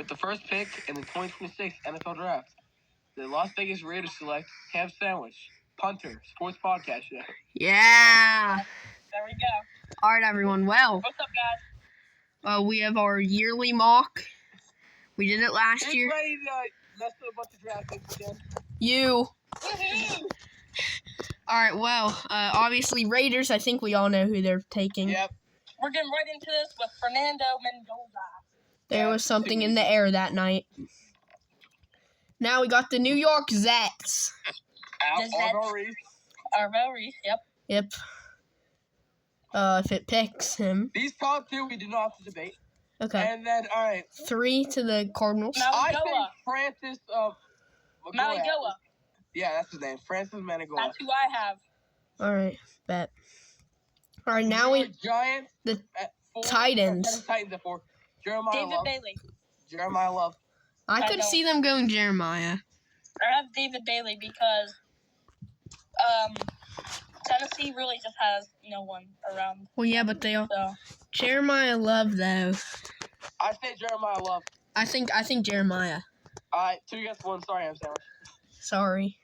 With the first pick in the 2026 NFL Draft, the Las Vegas Raiders select Ham Sandwich, punter, sports podcast show. Yeah. There we go. All right, everyone. Well, What's up, guys? we have our yearly mock. We did it last year. Ready to mess with a bunch of draft picks again? You. Woohoo! All right. Well, obviously Raiders. I think we all know who they're taking. Yep. We're getting right into this with Fernando Mendoza. There was something in the air that night. Now we got the New York Zets. Arvo Reese. Arvo Reese, yep. Yep. If it picks him. These top two we do not have to debate. Okay. And then, all right. 3 to the Cardinals. I think Managoa. Francis Managoa. Yeah, that's his name. Francis Managoa. That's who I have. All right. Bet. All right. Now we Giants. the At 4. Titans. Titans at 4. Jeremiah David Love. Bailey. Jeremiah Love. I I could don't. see them going Jeremiah. I have David Bailey because Tennessee really just has no one around. Well, yeah, but they all So Jeremiah Love though. I say Jeremiah Love. I think Jeremiah. All right, 2 against 1. Sorry, Ham Sandwich. Sorry.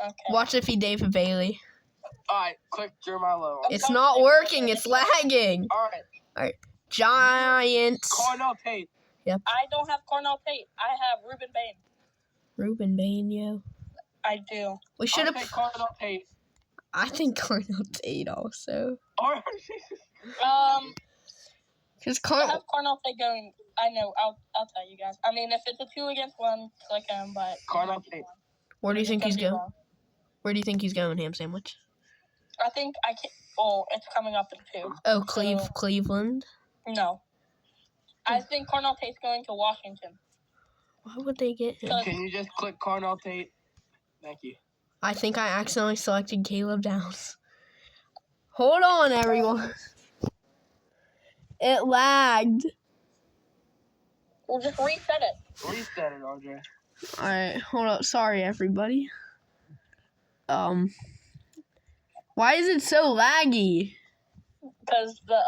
okay. Watch if he David Bailey. All right, click Jeremiah Love. It's not working. It's lagging. All right, Giants. Cornell Tate. I don't have Cornell Tate. I have Ruben Bain. Ruben Bain, yo. I do. We should I say have. Cornell Tate. I think Cornell Tate also. All right. Because I have Cornell Tate going. I know. I'll tell you guys. I mean, if it's a 2 against 1, click him. But Cornell Tate. Where do you think he's Could be going? wrong. Where do you think he's going, Ham Sandwich? I think I can. Oh, it's coming up in 2. Oh, So- Cleveland. No. I think Cornell Tate's going to Washington. Why would they get him? Can you just click Cornell Tate? Thank you. I think I accidentally selected Caleb Downs. Hold on, everyone. It lagged. We'll just reset it. Reset it, RJ. Alright, hold up. Sorry, everybody. Why is it so laggy? Because the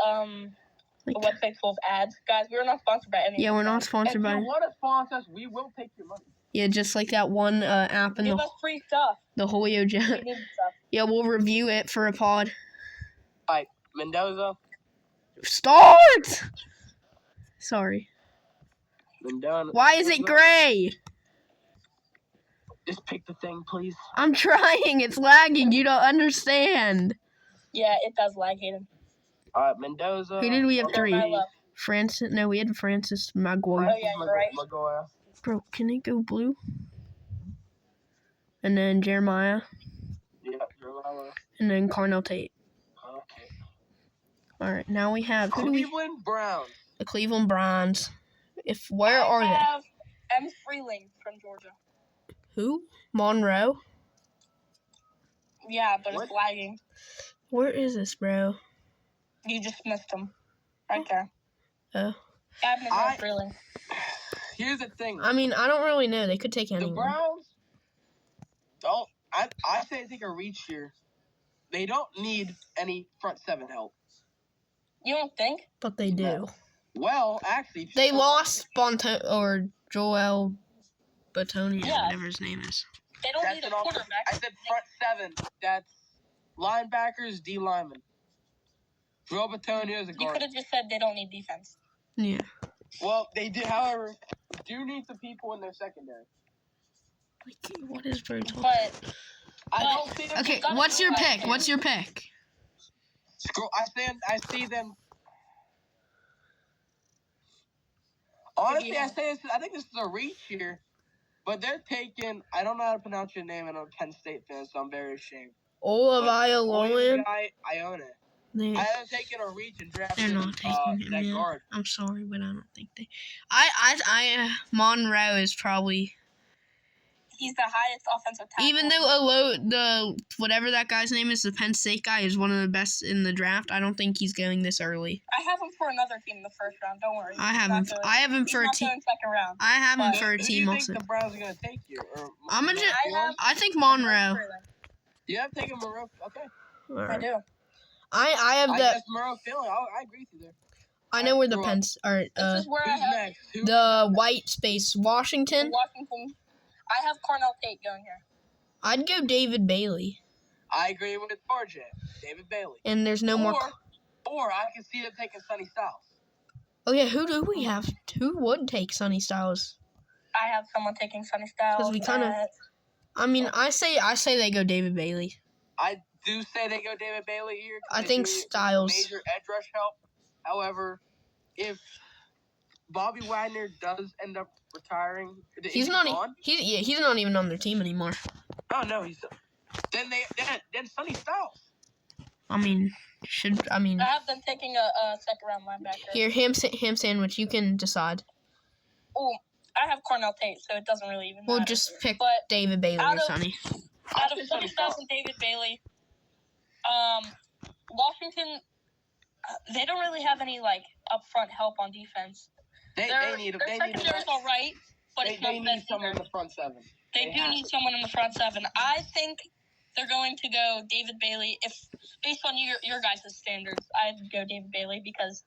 website's full of ads. Guys, we're not sponsored by any. Yeah, we're not sponsored If by. you want to sponsor us, we will take your money. Yeah, just like that one app in Give us free stuff. the Julio We Jones. need stuff. Yeah, we'll review it for a pod. All right, Mendoza. Start! Sorry. Mendoza. Why is it gray? Just pick the thing, please. I'm trying. It's lagging. You don't understand. Yeah, it does lag, Hayden. All right, Mendoza. Who did we have Okay, 3? my love. Francis. No, we had Francis Maguire. Oh, yeah, you're right. Maguire. Bro, can it go blue? And then Jeremiah. Yeah, Jeremiah. And then Cornell Tate. Okay. All right, now we have who do we? Cleveland Browns. The Cleveland Browns. Where are I they? have M. Freeling from Georgia. Who? Monroe. Yeah, but What? it's lagging. Where is this, bro? You just missed him. Right there. Oh. Abner I- M. Freeling. Here's the thing. I mean, I don't really know. They could take The anyone. Browns don't. I say take a reach here. They don't need any front 7 help. You don't think? But they do. No. Well, actually, They lost Joel Batonia, Yeah. whatever his name is. They don't That's need a an all. quarterback. I said front 7. That's linebackers, D linemen. Joel Batonia is a You guard. could have just said they don't need defense. Yeah. Well, they do. However, do need some people in their secondary. What is bro talking? But I don't see them. Okay, gotta what's go your back pick? in. What's your pick? Scroll. I see them. Honestly, Yeah. I think this is a reach here, but they're taking. I don't know how to pronounce your name, and I'm a Penn State fan, so I'm very ashamed. Olivia Lolan. I own it. They, I haven't taken a reach and drafted they're not taking him that yet. guard. I'm sorry, but I don't think they. Monroe is probably. he's the highest offensive tackle. Even though whatever that guy's name is, the Penn State guy is one of the best in the draft. I don't think he's going this early. I have him for another team in the first round. Don't worry. I He's have not him. going- I have him he's for a not team. going second round. I have him But for a Who do team you also. think the Browns are gonna take you? I'm gonna. I I think Monroe. You have taken Moreau. Okay. I do. I have I the. guess Moreau feeling. I agree with you there. I know where the Screw up. Pens are. This is where I Who's have next? Who? The white space, Washington. Washington. I have Cornell Tate going here. I'd go David Bailey, I agree with RJ. David Bailey. and there's no more. Or I can see them taking Sonny Styles. Oh yeah, who do we have? Who would take Sonny Styles? I have someone taking Sonny Styles. 'Cause we kinda- I mean, I say they go David Bailey. I do say they go David Bailey here. 'Cause I they think do Styles. Major edge rush help. However, if Bobby Wagner does end up retiring, He's not. He's not even on their team anymore. Oh no, he's. Then Sonny Styles. I mean, I have them taking a second round linebacker. Here, ham sandwich. You can decide. Oh, I have Cornell Tate, so it doesn't really even matter. We'll just pick But David Bailey out or of- Sonny. out of Sonny Styles and David Bailey, Washington, they don't really have any like upfront help on defense. They need Their secondary's all right, but it's not they the need best someone in either. the front seven. They They do have need to. someone in the front seven. I think they're going to go David Bailey. If based on your guys' standards, I'd go David Bailey because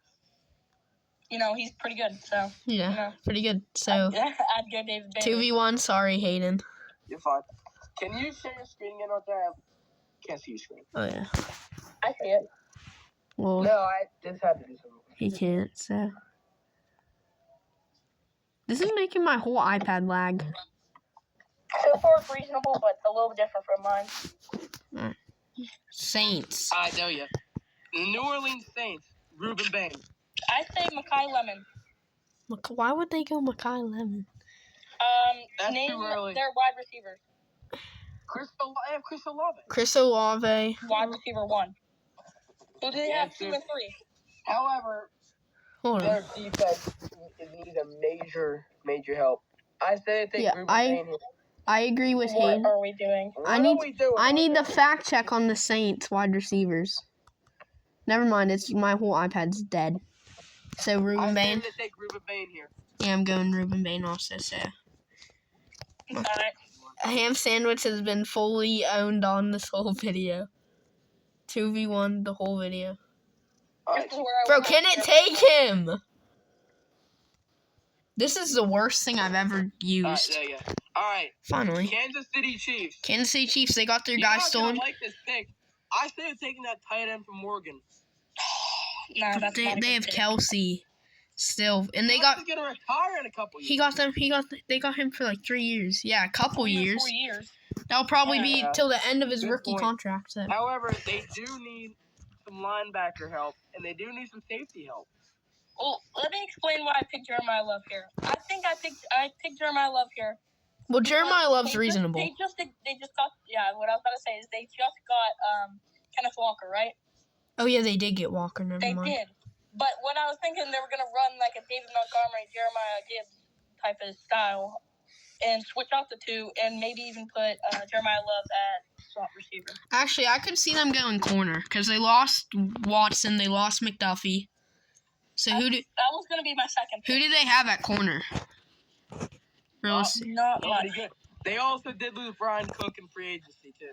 he's pretty good. So Yeah, pretty good. So I'd go David Bailey. 2v1. Sorry, Hayden. You're fine. Can you share your screen again right there? Can't see your screen. Oh yeah. I see it. Well, No, I just had to do something. he can't. So this is making my whole iPad lag. So far, it's reasonable, but a little different from mine. Saints. I know you. The New Orleans Saints, Ruben Bain. I say Makai Lemon. Why would they go Makai Lemon? That's Name too early. their wide receivers. Chris Olave. Chris Olave. Wide receiver 1. Who do they Yeah, have 2 two. and 3? However, Hold on. their defense needs a major help. I say they take Yeah, Ruben Bain here. I agree with What Hayden. are we doing? What I are need- we doing? I need the fact check on the Saints wide receivers. Never mind, it's my whole iPad's dead. So I Ruben say Bain. they take Ruben Bain here. Yeah, I'm going Ruben Bain also. So Alright. a ham sandwich has been fully owned on this whole video. 2v1 the whole video. All This right. is where I Bro, want can to it go. take him? This is the worst thing I've ever All right, used. there you go. All right, Finally. Kansas City Chiefs. Kansas City Chiefs, they got their You're guy not stolen. gonna like this pick. I say they're taking that tight end from Morgan. Nah, But that's they not a they good have pick. Kelsey still. And they Kelsey's got gonna retire in a couple years. they got him for like 3 years. Yeah, a couple 3 or years. 4 years. That'll probably be Yeah. till the end of his Good rookie point. contract. So. However, they do need some linebacker help, and they do need some safety help. Well, let me explain why I picked Jeremiah Love here. I think I picked Jeremiah Love here. Well, Jeremiah because Love's reasonable. They just got what I was about to say is they just got Kenneth Walker, right? Oh yeah, they did get Walker. Never They mind. did. But when I was thinking they were gonna run like a David Montgomery, Jeremiah Gibbs type of style, and switch out the two, and maybe even put Jeremiah Love at slot receiver. Actually, I could see them going corner because they lost Watson, they lost McDuffie. So That was gonna be my second who pick. do they have at corner? Realistic. Not much. Pretty good. They also did lose Brian Cook in free agency too.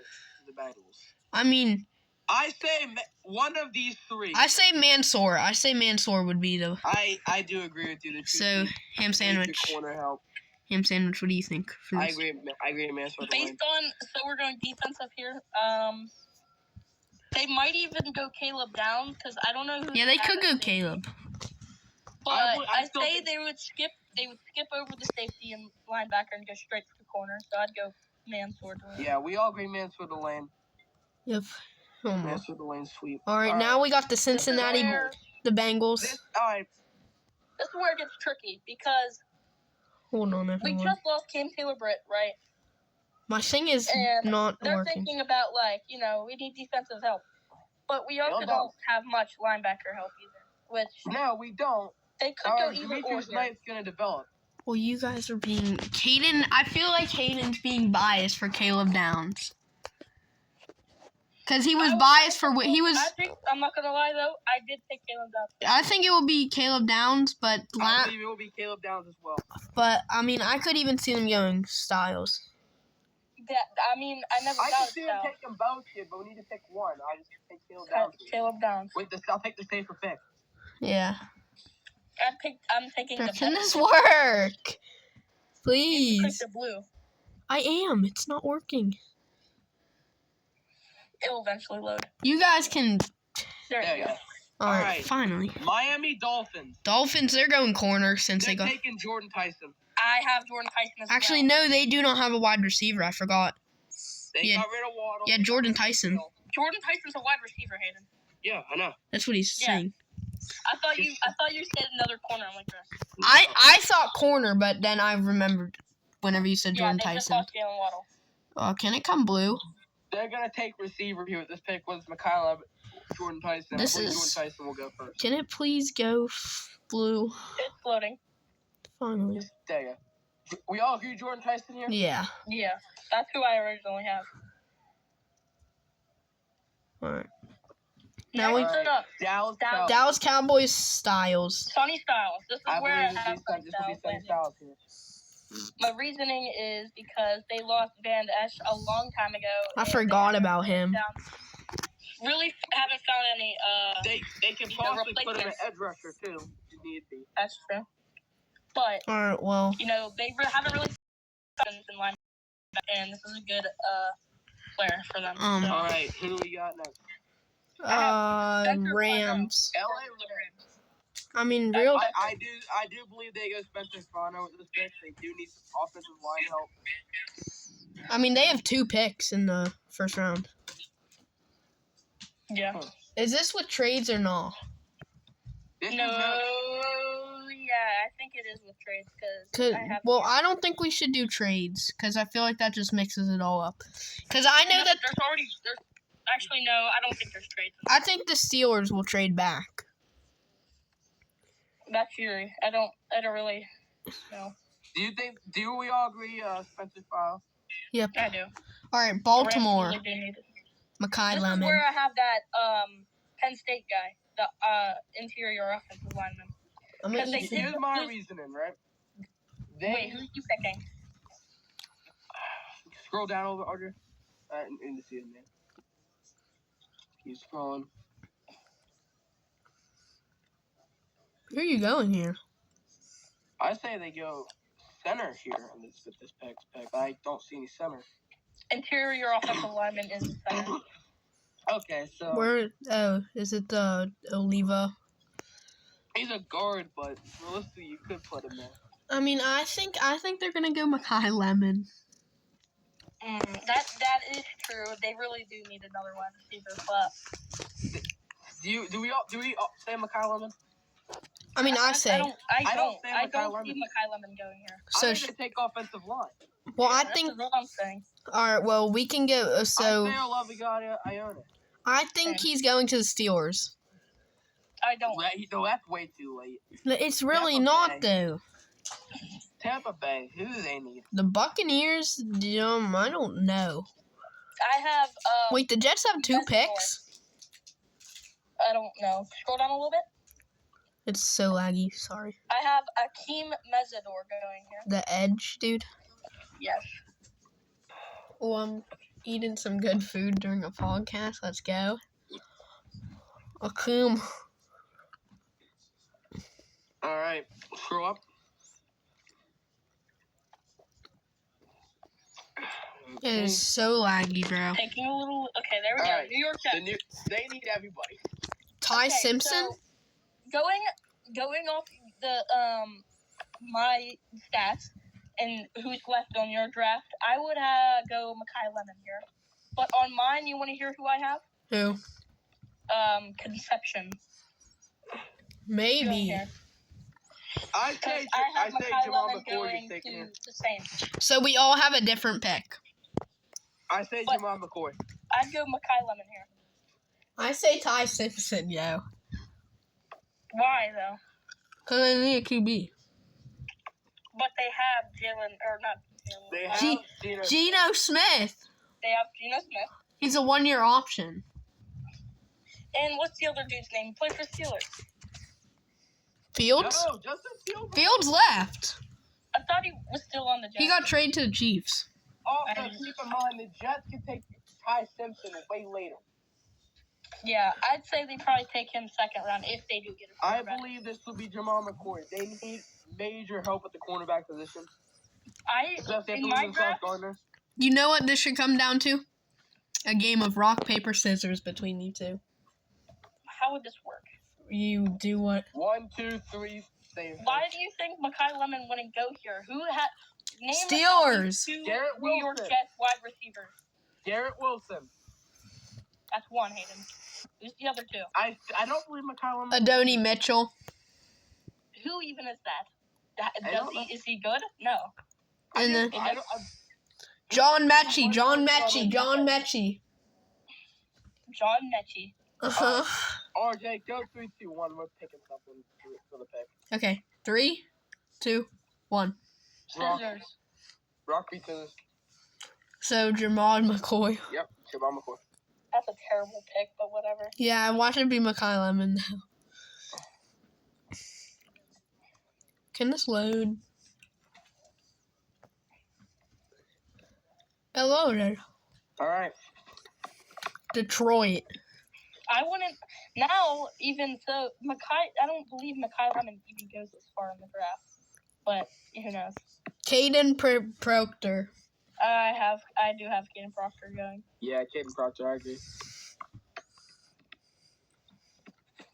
To the Bengals. I mean, I say one of these three. I say Mansoor. I say Mansoor would be the. I do agree with you. The So two ham major sandwich. corner help. Ham sandwich. What do you think? For I this? agree, man. So Based on so we're going defensive here. They might even go Caleb down because I don't know who. Yeah, they have could at go safety. Caleb. But I I still say think- they would skip over the safety and linebacker and go straight to the corner. So I'd go Mansoor. Yeah, we all agree, man. For the lane, Yep. Oh my. man. For the lane sweep. All right, now we got the Cincinnati, This the Bengals. All right. is where it gets tricky because Hold on, we everyone. just lost Cam Taylor-Britt, right? My thing is And not They're working. thinking about we need defensive help, but we also No, no. don't have much linebacker help either. Which No, we don't. they could go either or Demetrius here. Knight's gonna develop. Well, you guys are being Caden. I feel like Caden's being biased for Caleb Downs. Cause he was biased for what he was. I'm not gonna lie though, I did pick Caleb Downs. I think it will be Caleb Downs, but I believe it will be Caleb Downs as well. I mean I could even see them going Styles. I never I got can see him take them both here, but we need to pick one. I just pick Caleb Downs. Caleb Downs. I'll take the safer pick. Yeah. I'm taking the Can blue. this work? You Please. click the blue. I am. It's not working. It will eventually load. You guys can. There There you you go. go. Alright, Alright. finally. Miami Dolphins. Dolphins, they're going corner since They're they got. taking Jordan Tyson. I have Jordan Tyson as Actually, well. no, they do not have a wide receiver. I forgot. They Yeah. got rid of Waddle. Yeah, They got Jordan rid of Tyson. Hill. Jordan Tyson's a wide receiver, Hayden. Yeah, I know. That's what he's Yeah. saying. I thought you said another corner. I'm like this. I thought corner, but then I remembered whenever you said Yeah, Jordan they just Tyson. lost Jalen Waddle. Can it come blue? They're gonna take receiver here with this pick. Was Mikhail Jordan Tyson? This I believe is- Jordan Tyson will go first. Can it please go blue? It's floating. Finally. There you go. We all agree Jordan Tyson here? Yeah. Yeah, that's who I originally have. Alright. Now we Next up, Dallas. Dallas Cowboys Styles. Sonny Styles. This is I where I believe have this will be Sonny Sonny Styles here. My reasoning is because they lost Van Esch a long time ago. I and forgot they about him. Really haven't found any. They can The possibly put him at replacements. edge rusher too, if need be. That's true. But Alright, well. you know they haven't really found in line, and this is a good player for them. Um, So, All right, who do we got next? Spencer Rams. LA Rams. I mean, real. I do believe they go Spencer Fano with this pick. They do need some offensive line help. I mean, they have 2 picks in the first round. Yeah. Is this with trades or not? This No. is Yeah, I think it is with trades because I have. I don't think we should do trades because I feel like that just mixes it all up. Because I know that there's actually no. I don't think there's trades. I think the Steelers will trade back. That's theory. I don't really know. Do we all agree Spencer Fano? Yep. I do. All right, Baltimore. Rams really do need it. Makai This Lemon. is where I have that Penn State guy, the interior offensive lineman. I'm because gonna they eat did- Here's my reasoning, right? Wait, who are you picking? Scroll down over, Audrey. I need to see it, man. Keep scrolling. Who are you going here? I say they go center here on this pick. I don't see any center. Interior offensive lineman is the center. Okay, so Where? Oh, is it the Oliva? he's a guard, but realistically, you could put him there. I mean, I think they're gonna go Makai Lemon. That is true. They really do need another wide receiver, but Do we all say Mikhail Lemon? I mean, I I say. don't say see Makai Lemon. Makai Lemon going here. So, I think they take offensive line. well, I That's think. what I'm saying. All right, well, we can go. So, Isaiah Lovegard-Iona. I think he's going to the Steelers. I don't. No, that's way too late. It's really Tampa not Bay. though. Tampa Bay, who do they need? The Buccaneers. I don't know. I have. Wait, the Jets have 2 picks. I don't know. Scroll down a little bit. It's so laggy. Sorry. I have Akeem Mesidor going here. The edge, dude. Yes. Oh, I'm eating some good food during a podcast. Let's go. Akum. All right, scroll up. It is so laggy, bro. Taking a little. Okay, there we go. Alright, New York Jets. They need everybody. Ty Okay, Simpson. so going off the my stats and who's left on your draft, I would go Makai Lemon here. But on mine, you want to hear who I have? Who? Conception. Going Maybe. here. I 'Cause say I have Makai Jamal Lemon McCoy going is taking to it. the Saints. So we all have a different pick. I say But- Jamal McCoy. I'd go Makai Lemon here. I say Ty Simpson, yo. Why though? Cause I need a QB. But they have Jalen, or not Jalen. They have G- Geno. Geno Smith. They have Geno Smith. He's a 1-year option. And what's the other dude's name? He plays for Steelers. Fields. No, Justin Fields. Fields left. I thought he was still on the Jets. He got traded to the Chiefs. Also, keep in mind the Jets can take Ty Simpson way later. Yeah, I'd say they probably take him second round if they do get a I quarterback. believe this will be Jamal McCoy. They need major help at the cornerback position. Especially In after my losing Sauce draft, Gardner. You know what this should come down to? A game of rock, paper, scissors between you two. how would this work? You do what? 1, 2, 3. Say it. Why do you think Mekhi Lemon wouldn't go here? Who had name Steelers. Two Garrett New York Wilson. Jets wide receivers. Garrett Wilson. That's one, Hayden. Who's the other two? I don't believe McCollum. Adonai Mitchell. Who even is that? I don't know. Is he good? No. And then I don't, John Mechie. John Mechie. John Mechie. Uh-huh. RJ, go 3, 2, 1. We're picking something for the pick. Okay. 3, 2, 1. Scissors. Rock scissors. So Jamal McCoy. Yep, Jamal McCoy. That's a terrible pick, but whatever. Yeah, watch it be Mekhi Lemon now. Can this load? It loaded. All right. Detroit. I wouldn't now. Even so, I don't believe Mekhi Lemon even goes this far in the draft. But who knows? Caden Proctor. I do have Caden Proctor going. Yeah, Caden Proctor, I agree.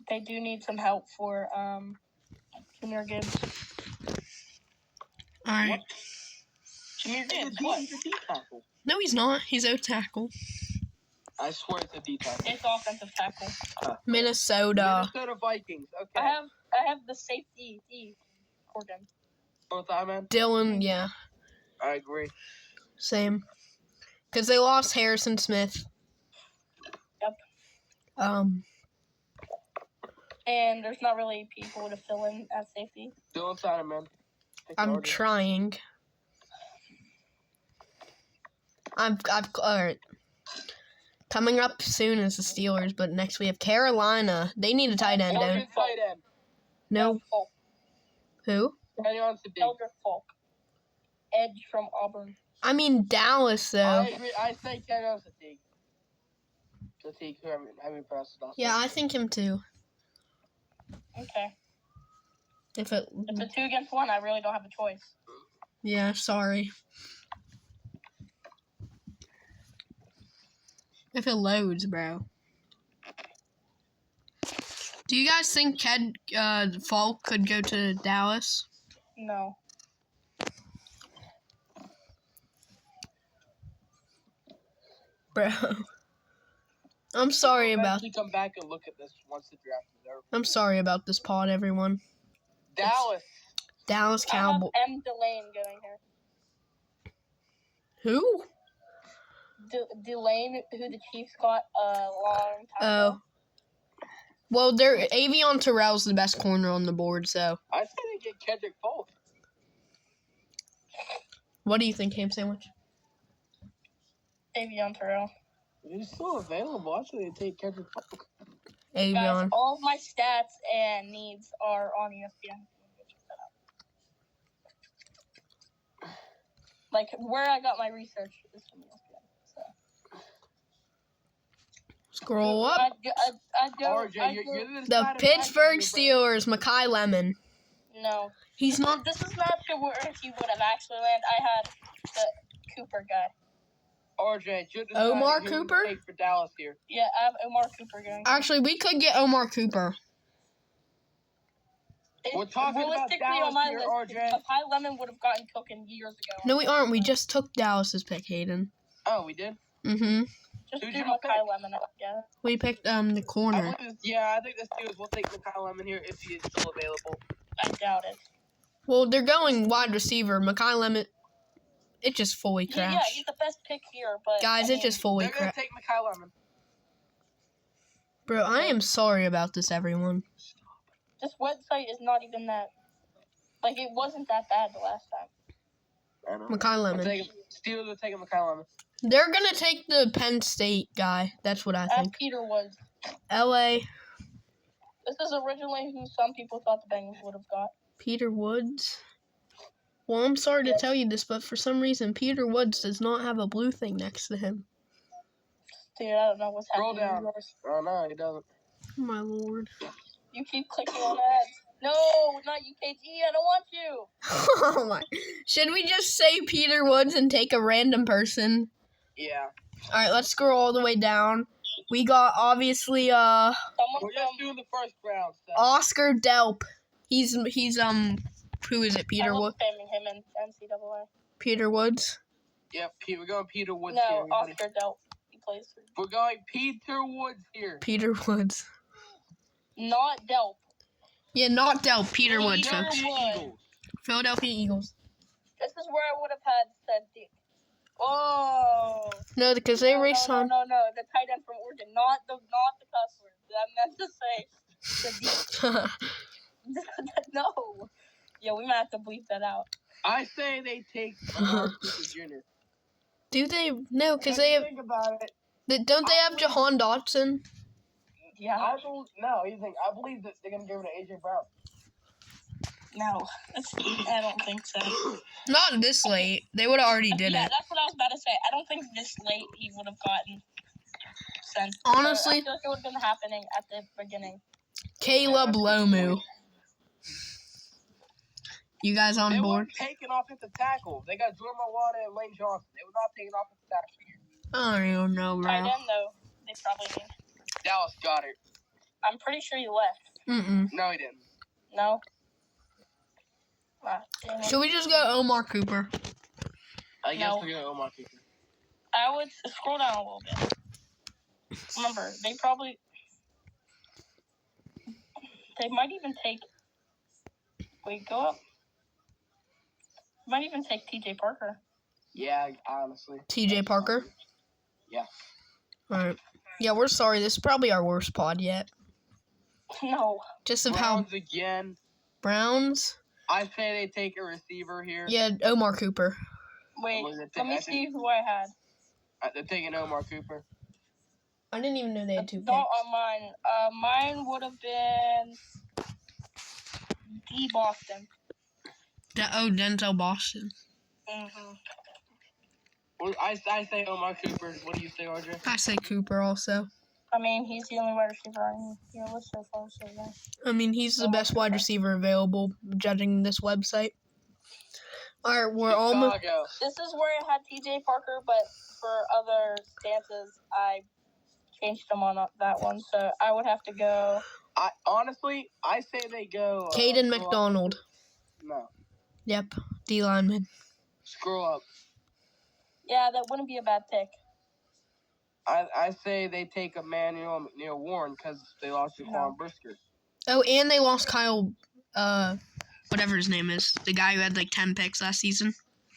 They do need some help for Jahmyr Gibbs. All right. Jahmyr He's Gibbs, what? a D tackle. No, he's not. He's O tackle. I swear it's a D tackle. It's offensive tackle. Minnesota. Minnesota Vikings. Okay. I have the safety D for them. Both I man. Dylan, yeah. I agree. Same. Because they lost Harrison Smith. Yep. And there's not really people to fill in at safety. Dylan Sideman. I'm trying. All right. Coming up soon is the Steelers, but next we have Carolina. They need a tight end. Tight end. No. Folk. Who? Kenyon Sadiq. Eldrick Folk. Edge from Auburn. I mean Dallas though. I agree. I say Kenyon Sadiq. Sadiq, who I mean, pronounced it. Yeah, I think him too. Okay. If it. It's a 2 against 1. I really don't have a choice. Yeah, sorry. If it loads, bro. Do you guys think Falk could go to Dallas? No. Bro. I'm sorry about Actually, come back and look at this once the draft is over. I'm sorry about this pod, everyone. Dallas. I have Cowboys. M. Delane going here. Who? Delane, who the Chiefs got a long time Oh. ago. Well, Avion Terrell's the best corner on the board, so. I say they get Kendrick Folk. What do you think, Ham Sandwich? Avion Terrell. He's still available. Actually, they take Kendrick Folk. Guys, Avion. all of my stats and needs are on ESPN. Like, where I got my research is from ESPN. So. Scroll up. RJ, you're The Pittsburgh Steelers, Mekhi Lemon. No. He's not. This is not to where he would have actually landed. I had the Cooper guy. RJ, you're Omar who Cooper? to take for Dallas here. Yeah, I have Omar Cooper going. Actually, we could get Omar Cooper. We're talking about Realistically, Dallas on my here, list, RJ. Mekhi Lemon would have gotten cooking years ago. No, we aren't. We just took Dallas's pick, Hayden. Oh, we did? Mm-hmm. Just Who'd do you Mekhi pick? Lemon, yeah. We picked the corner. I think the Steelers will take Mekhi Lemon here if he is still available. I doubt it. Well, they're going wide receiver. Mekhi Lemon. It just fully Yeah, crashed. he's the best pick here, but Guys, I it just fully They're going crashed. to take Mekhi Lemon. Bro, I am sorry about this, everyone. this website is not even that. Like, it wasn't that bad the last time. I know. Mekhi Lemon. Steelers are taking Mekhi Lemon. They're gonna take the Penn State guy. That's what I As think. Peter Woods. LA. This is originally who some people thought the Bengals would have got. Peter Woods. Well, I'm sorry to Yes. tell you this, but for some reason, Peter Woods does not have a blue thing next to him. Dude, I don't know what's Scroll happening. down. Oh, no, he doesn't. Oh, my lord. You keep clicking on ads. No, not UKG. I don't want you. Oh my. Should we just say Peter Woods and take a random person? Yeah. Alright, let's scroll all the way down. We got obviously Someone We're just doing the first round. So. Oscar Delp. He's who is it? Peter I love Wood spamming him in NCAA. Peter Woods. Yep, we're going Peter Woods No, here. Everybody. Oscar Delp. He plays for. We're going Peter Woods here. Peter Woods. Not Delp. Yeah, not Delp. Peter Woods, Peter folks. Woods. Eagles. Philadelphia Eagles. This is where I would have had said Dick. Oh. No, because they no, race no, on. no, the tight end from Oregon, not the cuss word. I meant to say the D. No. Yeah, we might have to bleep that out. I say they take Lamar Cooper Jr. Do they? No, because they have. Think about it. Don't they have Jahan Dotson? Yeah. I believe that they're gonna give it to AJ Brown. No, I don't think so. Not this late. They would have already did Yeah, it. that's what I was about to say. I don't think this late he would have gotten sent. Honestly. I feel like it would have been happening at the beginning. Caleb Lomu. You guys on They board? weren't taking offensive tackle. They got Jordan Mailata and Lane Johnson. They were not taking offensive tackle. I don't even know, Tight bro. end, though, they probably need. Dallas Goddard. I'm pretty sure he left. Mm-mm. No, he didn't. No? Damn it. Should we just go Omar Cooper? I guess No. we're gonna Omar Cooper. I would scroll down a little bit. Remember, they might even take. Wait, go up. Might even take TJ Parker. Yeah, honestly. TJ Parker? Yeah. Alright. Yeah, we're sorry. This is probably our worst pod yet. No. Just of how Browns again. Browns. I say they take a receiver here. Yeah, Omar Cooper. Wait, Was it let me I see think- who I had. They're taking Omar Cooper. I didn't even know they had two picks. Not on mine. Mine would have been D. Boston. Denzel Boston. Mm-hmm. Well, I say Omar Cooper. What do you say, RJ? I say Cooper also. I mean, he's the only wide receiver on your list so far, so yeah. I mean, he's the best wide receiver available, judging this website. Alright, we're almost. Chicago. This is where I had TJ Parker, but for other stances, I changed him on that one, so I would have to go. I say they go. Caden scroll up. McDonald. No. Yep, D lineman. Scroll up. Yeah, that wouldn't be a bad pick. I say they take Emmanuel McNeil Warren because they lost Jaquan No. Brisker. Oh, and they lost Kyle, whatever his name is. The guy who had like 10 picks last season.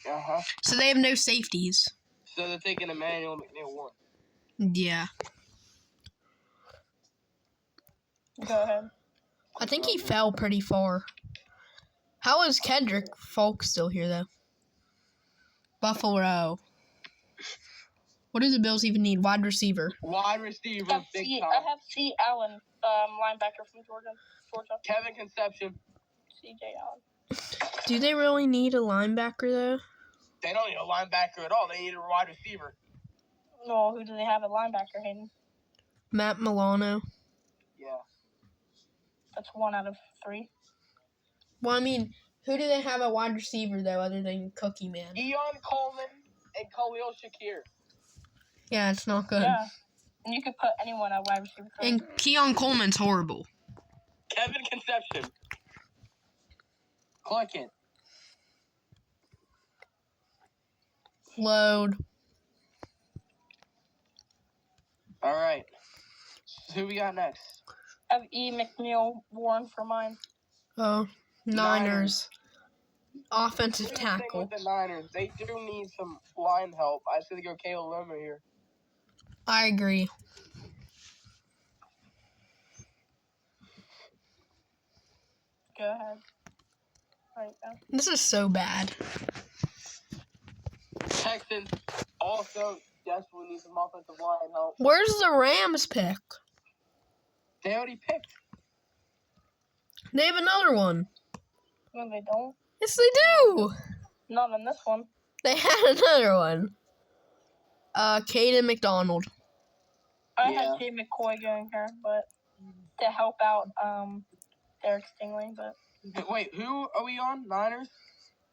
Uh-huh. So they have no safeties. So they're taking Emmanuel McNeil Warren. Yeah. Go ahead. I think he fell pretty far. How is Kendrick Falk still here, though? Buffalo. What do the Bills even need? Wide receiver. Wide receiver, big I time. have C. Allen, linebacker from Georgia. Kevin Conception. C.J. Allen. Do they really need a linebacker, though? They don't need a linebacker at all. They need a wide receiver. No, who do they have at linebacker, Hayden? Matt Milano. Yeah. That's 1 out of 3. Well, I mean, who do they have at wide receiver, though, other than Cookie Man? Eon Coleman and Khalil Shakir. Yeah, it's not good. Yeah. And you could put anyone at wide receiver. And Keon Coleman's horrible. Kevin Conception. Click it. Load. All right. Who we got next? I have E. McNeil Warren for mine. Oh, Niners. Offensive Here's the thing tackle. with the Niners, they do need some line help. I say they go Caleb Lomer here. I agree. Go ahead. Right now. This is so bad. Texans also desperately need some offensive line help. Where's the Rams pick? They already picked. They have another one. No, they don't. Yes, they do. Not on this one. They had another one. Caden McDonald. I Yeah. had Jay McCoy going here, but to help out Derek Stingley, but Wait, who are we on? Niners?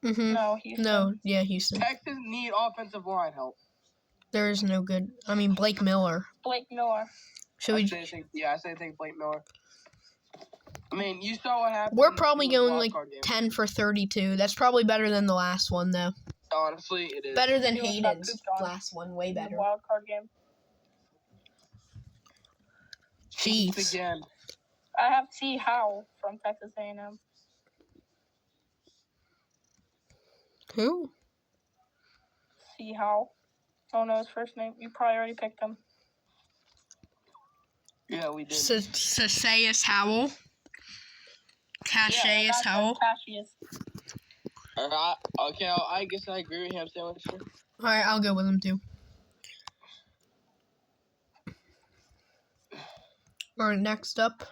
Mm-hmm. no, Houston. No, yeah, Houston. Texans need offensive line help. There is no good. I mean, Blake Miller. Blake Miller. Should we? I say take Blake Miller. I mean, you saw what happened. We're probably in the going wild like card game. 10 for 32. That's probably better than the last one, though. Honestly, it is. Better than He almost got Hayden's pooped on last one. Way in the better. wild card game. Chiefs. Again. I have C. Howell from Texas A&M. Who? C. Howell. I don't know his first name. You probably already picked him. Yeah, we did. Cassius Howell. Cassius Howell. Cassius. Okay, I guess I agree with him. Sandwich. Alright, I'll go with him too. Alright, next up.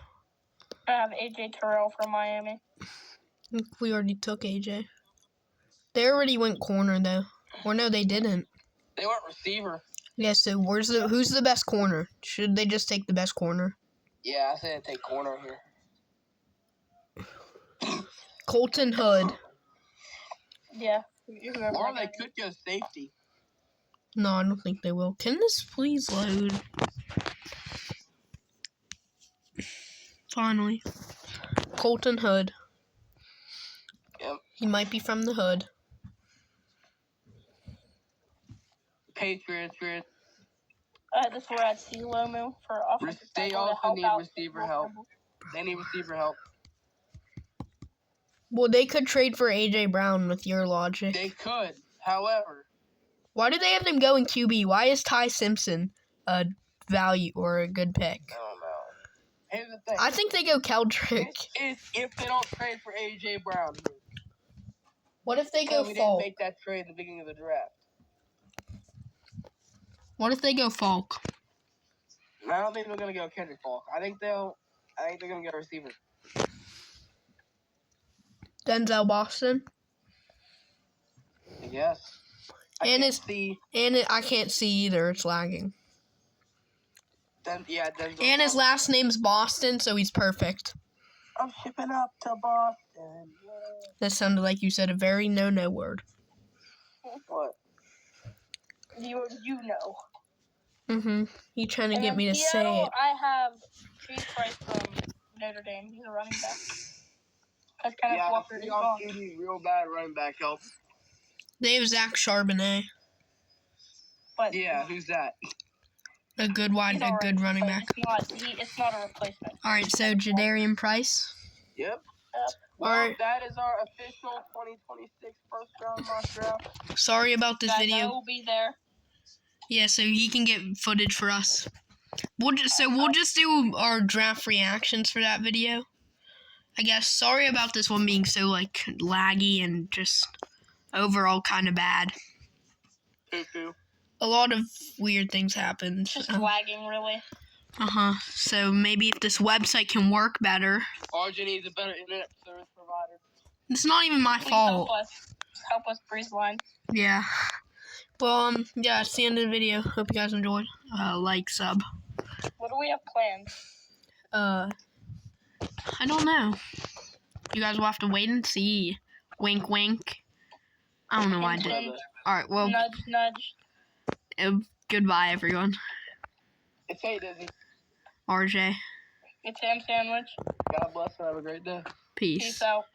I have AJ Terrell from Miami. I think we already took AJ. They already went corner though. Or no, they didn't. They went receiver. Yeah, so who's the best corner? Should they just take the best corner? Yeah, I said take corner here. Colton Hood. Yeah. Or they could go safety. No, I don't think they will. Can this please load? Finally. Colton Hood. Yep. He might be from the hood. Patriots. This is where I'd see Lomu for offensive They tackle to also help need out receiver Will help. Campbell. They need receiver help. Well, they could trade for AJ Brown with your logic. They could. However, Why do they have them going QB? Why is Ty Simpson a value or a good pick? I don't know. Here's the thing. I think they go Keldrick. This is if they don't trade for AJ Brown. What if they go We didn't Falk? make that trade at the beginning of the draft. What if they go Falk? I don't think they're gonna go Kendrick Falk. I think they're gonna get a receiver. Denzel Boston? Yes. And see. I can't see either. It's lagging. Denzel And his Boston. last name's Boston, so he's perfect. I'm shipping up to Boston. That sounded like you said a very no word. What? You know. Mm-hmm. You trying to And get then me to say Seattle, it. I have Chase Price from Notre Dame. He's a running back. Because Kenneth Walker is gone. need real bad running back help. They have Zach Charbonnet, But Yeah, who's that? a good he's alright, good running but back. It's not a replacement. All right, so Jadarian Price. Yep. All right. That is our official 2026 first round mock draft. Sorry about this Guys, I video. will be there. Yeah, so he can get footage for us. We'll just do our draft reactions for that video. I guess. Sorry about this one being so like laggy and just overall kind of bad. Poo-poo. A lot of weird things happened. Just lagging, really. So maybe if this website can work better. RJ needs a better internet service provider. It's not even my Please fault. help us, Breeze Line. Yeah. Well, yeah, it's the end of the video. Hope you guys enjoyed. Like, sub. What do we have planned? I don't know. You guys will have to wait and see. Wink, wink. I don't know why I did. Hint, Alright, well, nudge, nudge. goodbye, everyone. It's hey, Dizzy. RJ, It's Ham Sandwich. God bless and have a great day. peace. Peace out.